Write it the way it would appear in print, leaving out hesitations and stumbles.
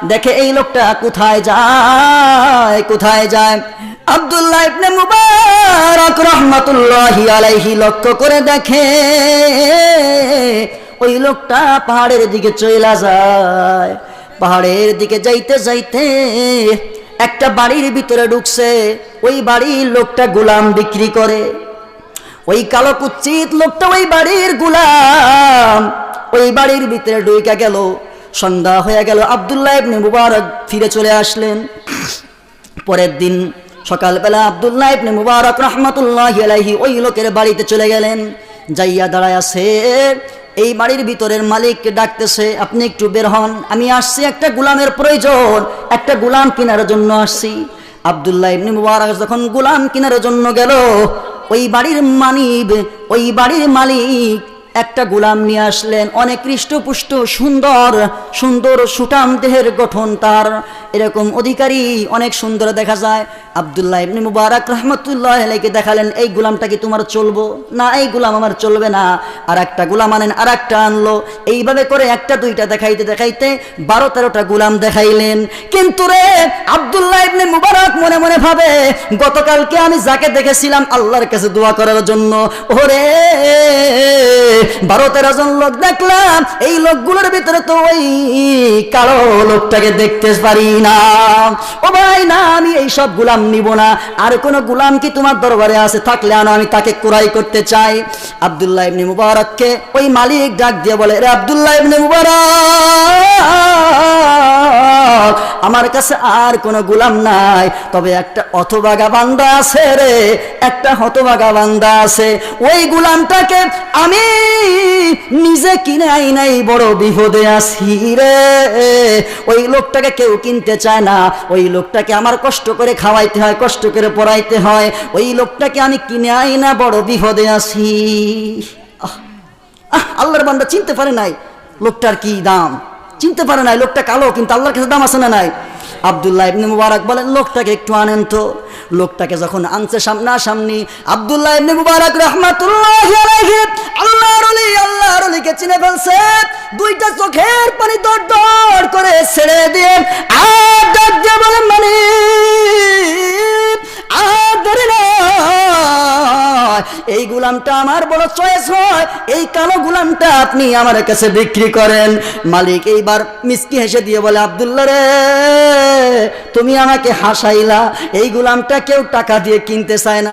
দেখে এই লোকটা কোথায় যায়। আব্দুল্লাহ ইবনে মুবারক রাহমাতুল্লাহি আলাইহি লক্ষ্য করে দেখে ওই লোকটা পাহাড়ের দিকে চলে যায়। পাহাড়ের দিকে যাইতে যাইতে একটা বাড়ির ভিতরে ঢুকছে। ওই বাড়ির লোকটা গোলাম বিক্রি করে। ওই কালো কুচ্ছিত লোকটা ওই বাড়ির গোলাম। ওই বাড়ির ভিতরে ঢুকে গেল। সন্ধ্যা হয়ে গেল। আব্দুল্লাহ ইবনে মুবারক ফিরে চলে আসলেন। পরের দিন সকালবেলা আব্দুল্লাহ ইবনে মুবারক রাহমাতুল্লাহি আলাইহি ওই লোকের বাড়িতে চলে গেলেন। যাইয়া দাঁড়ায় আছে। এই বাড়ির ভিতরের মালিককে ডাকতেছে, আপনি একটু বের হন, আমি আসছি, একটা গোলামের প্রয়োজন, একটা গোলাম কেনার জন্য আসছি। আব্দুল্লাহ ইবনে মুবারক যখন গোলাম কেনার জন্য গেল, ওই বাড়ির মালিক একটা গোলাম নিয়ে আসলেন। অনেক হৃষ্টপুষ্ট, সুন্দর সুন্দর সুঠাম দেহের গঠন তার, এরকম অধিকারী অনেক সুন্দর দেখা যায়। আব্দুল্লাহ ইবনে মুবারক রাহমাতুল্লাহি আলাইহি দেখালেন, এই গোলামটা কি তোমার চলবো? না, এই গোলাম আমার চলবে না। আর একটা গোলাম আনেন, আর একটা আনলো। এইভাবে করে একটা দুইটা দেখাইতে দেখাইতে 12-13টা গোলাম দেখাইলেন। কিন্তু রে আব্দুল্লাহ ইবনে মুবারক মনে মনে ভাবে, গতকালকে আমি যাকে দেখেছিলাম আল্লাহর কাছে দোয়া করার জন্য, ওরে 12-13 জন লোক দেখলাম, এই লোকগুলোর ভিতরে তো ওই কালো লোকটাকে দেখতে পারি না। ও ভাই, না, আমি এই সব গোলাম নিব না। আর কোন গোলাম কি তোমার দরবারে আছে? থাকলে আনো, আমি তাকে ক্রয় করতে চাই। আব্দুল্লাহ ইবনে মুবারককে ওই মালিক ডাক দিয়ে বলে, রে আব্দুল্লাহ ইবনে মুবারক, আমার কাছে আর কোন গোলাম নাই, তবে একটা হতভাগা বান্দা আছে রে, একটা হতভাগা বান্দা আছে। ওই গোলামটাকে আমি নিজে কিনে আই নাই, বড় বিপদে আছি রে। ওই লোকটাকে কেউ কিনতে চায় না। ওই লোকটাকে আমার কষ্ট করে খাওয়াইতে হয়, কষ্ট করে পড়াইতে হয়। ওই লোকটাকে আমি কিনে আই না, বড় বিপদে আছি। আল্লাহর বান্দা চিনতে পারে নাই লোকটার কি দাম, চিনতে পারে নাই। লোকটা কালো, কিন্তু আল্লাহর কাছে দাম আছে না নাই? আব্দুল্লাহ ইবনে মুবারক বলেন, লোকটাকে একটু আনেন তো। লোকটাকে যখন আনছে সামনাসামনি, আব্দুল্লাহ ইবনে মুবারক রাহমাতুল্লাহি আলাইহি আল্লাহর ওলিকে চিনে ফেলছে। দুইটা চোখের পানি দড় দড় করে ছেড়ে দিয়ে আর ডাক দিয়ে বলেন, মানে আর ধরে না, এই গোলামটা আমার বড় চয়েস হয়, এই কালো গোলামটা আপনি আমার কাছে বিক্রি করেন। মালিক এইবার মিষ্টি হেসে দিয়ে বলে, আব্দুল্লাহ রে, তুমি আমাকে হাসাইলা, এই গোলামটা কেউ টাকা দিয়ে কিনতে চায় না।